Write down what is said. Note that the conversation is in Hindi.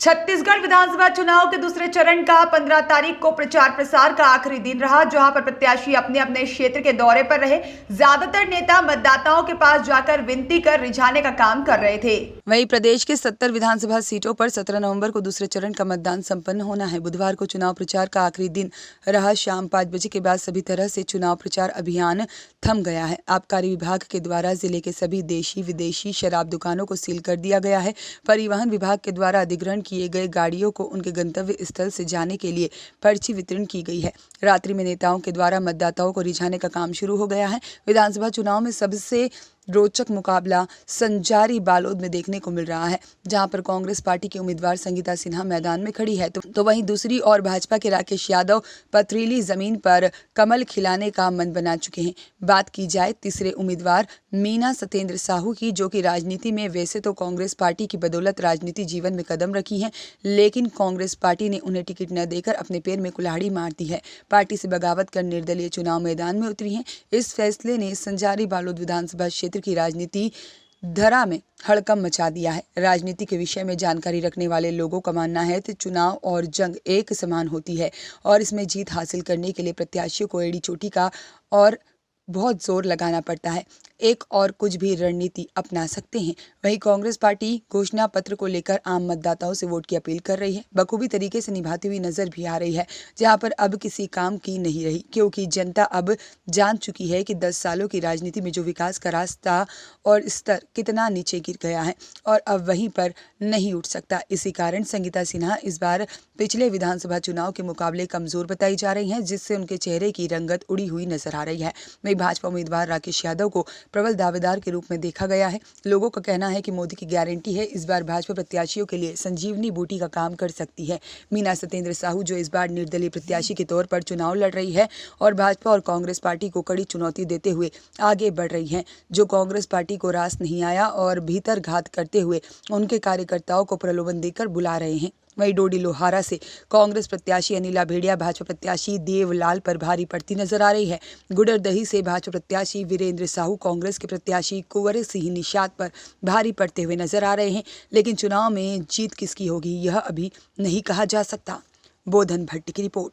छत्तीसगढ़ विधानसभा चुनाव के दूसरे चरण का 15 तारीख को प्रचार प्रसार का आखिरी दिन रहा, जहां पर प्रत्याशी अपने अपने क्षेत्र के दौरे पर रहे। ज्यादातर नेता मतदाताओं के पास जाकर विनती कर रिझाने का काम कर रहे थे। वहीं प्रदेश के 70 विधानसभा सीटों पर 17 नवंबर को दूसरे चरण का मतदान संपन्न होना है। बुधवार को चुनाव प्रचार का आखिरी दिन रहा। शाम 5 बजे के बाद सभी तरह से चुनाव प्रचार अभियान थम गया है। आबकारी विभाग के द्वारा जिले के सभी देशी विदेशी शराब दुकानों को सील कर दिया गया है। परिवहन विभाग के द्वारा अधिग्रहण किए गए गाड़ियों को उनके गंतव्य स्थल से जाने के लिए पर्ची वितरण की गई है। रात्रि में नेताओं के द्वारा मतदाताओं को रिझाने का काम शुरू हो गया है। विधानसभा चुनाव में सबसे रोचक मुकाबला संजारी बालोद में देखने को मिल रहा है, जहां पर कांग्रेस पार्टी की उम्मीदवार संगीता सिन्हा मैदान में खड़ी है, तो वहीं दूसरी ओर भाजपा के राकेश यादव पथरीली जमीन पर कमल खिलाने का मन बना चुके हैं। बात की जाए तीसरे उम्मीदवार मीना सतेंद्र साहू की, जो कि राजनीति में वैसे तो कांग्रेस पार्टी की बदौलत राजनीति जीवन में कदम रखी है, लेकिन कांग्रेस पार्टी ने उन्हें टिकट न देकर अपने पैर में कुल्हाड़ी मार दी है। पार्टी से बगावत कर निर्दलीय चुनाव मैदान में उतरी है। इस फैसले ने संजारी बालोद विधानसभा क्षेत्र की राजनीति धरा में हड़कंप मचा दिया है। राजनीति के विषय में जानकारी रखने वाले लोगों का मानना है कि चुनाव और जंग एक समान होती है और इसमें जीत हासिल करने के लिए प्रत्याशियों को एड़ी चोटी का और बहुत जोर लगाना पड़ता है। एक और कुछ भी रणनीति अपना सकते हैं। वहीं कांग्रेस पार्टी घोषणा पत्र को लेकर आम मतदाताओं से वोट की अपील कर रही है, बखूबी तरीके से निभाती हुई नजर भी आ रही है, जहां पर अब किसी काम की नहीं रही, क्योंकि जनता अब जान चुकी है कि 10 सालों की राजनीति में जो विकास का रास्ता और स्तर कितना नीचे गिर गया है और अब वहीं पर नहीं उठ सकता। इसी कारण संगीता सिन्हा इस बार पिछले विधानसभा चुनाव के मुकाबले कमजोर बताई जा रही हैं, जिससे उनके चेहरे की रंगत उड़ी हुई नजर आ रही है। वहीं भाजपा उम्मीदवार राकेश यादव को प्रबल दावेदार के रूप में देखा गया है। लोगों का कहना है कि मोदी की गारंटी है, इस बार भाजपा प्रत्याशियों के लिए संजीवनी बूटी का काम कर सकती है। मीना सतेंद्र साहू, जो इस बार निर्दलीय प्रत्याशी के तौर पर चुनाव लड़ रही है और भाजपा और कांग्रेस पार्टी को कड़ी चुनौती देते हुए आगे बढ़ रही हैं, जो कांग्रेस पार्टी को रास नहीं आया और भीतर घात करते हुए उनके कार्यकर्ताओं को प्रलोभन देकर बुला रहे हैं। वहीं डोडी लोहारा से कांग्रेस प्रत्याशी अनिला भेड़िया भाजपा प्रत्याशी देवलाल पर भारी पड़ती नजर आ रही है। गुडरदही से भाजपा प्रत्याशी वीरेंद्र साहू कांग्रेस के प्रत्याशी कुंवर सिंह निषाद पर भारी पड़ते हुए नजर आ रहे हैं, लेकिन चुनाव में जीत किसकी होगी यह अभी नहीं कहा जा सकता। बोधन भट्ट की रिपोर्ट।